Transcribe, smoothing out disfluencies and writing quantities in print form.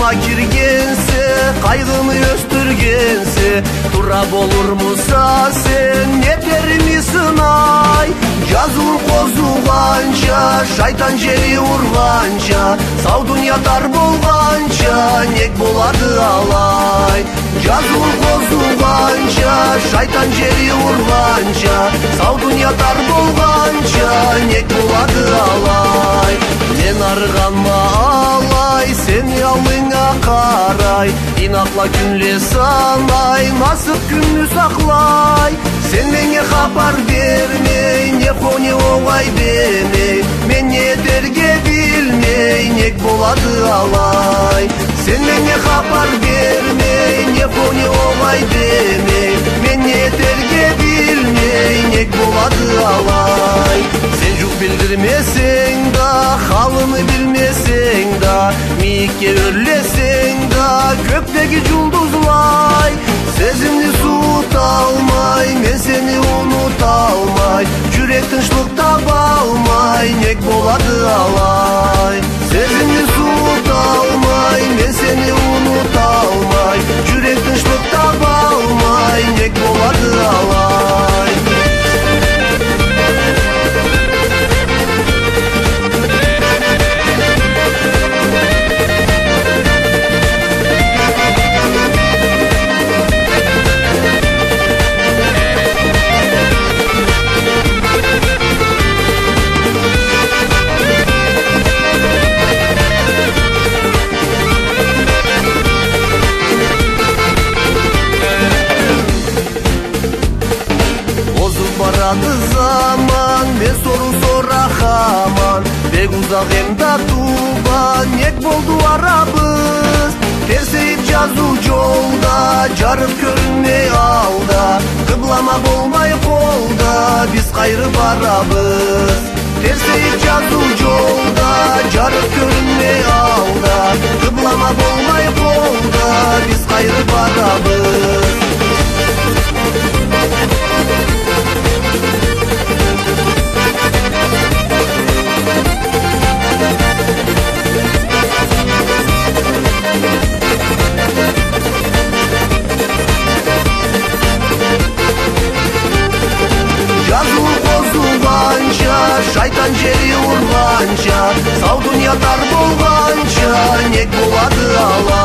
Жаныма киргенсе, кайгыны өстүргенсе, тура болурмуса сен нетермисин ай? Жазуын козуганча, шайтан жери урганча, сау дунья тар болганча, нек болады алай? Жазуын козуганча, шайтан жери урганча, сау дунья тар болганча, нек болады алай? Мен арыганма алай, сени алыңа карай, инакла күнле санай, насып күннү саклай. Сен менге хабар бермей, не хоне оңай демей, мен не дерге билмей, нек болады алай? Сен менге хабар бермей, не хоне оңай демей, мен не дерге билмей, нек болады алай? Сен жук билдирмесең да, халыны билмесең да, мийикке өрлесең да, көктөгү жулдузлай. Сезимни суыта алмай, мен сени унута алмай, жүрек тынчтык таба алмай, нек болады алай? Сезимни суыта алмай, мен сени унута алмай, жүрек тынчтык таба алмай, нек болады алай? Барады заман, мен сору сорахаман, бек узак эмда тубан, нек болду арабыз? Терсейип жазуу жолда, жарык көрүнмөй алда, кыблама болмай колда, биз кайры барабыз? Терсейип жазуу жолда, жарык көрүнмөй алда, кыблама болмай колда, биз кайры барабыз? Жазуын козуганча, шайтан жери урганча, сау дунья тар болганча, нек болады алай?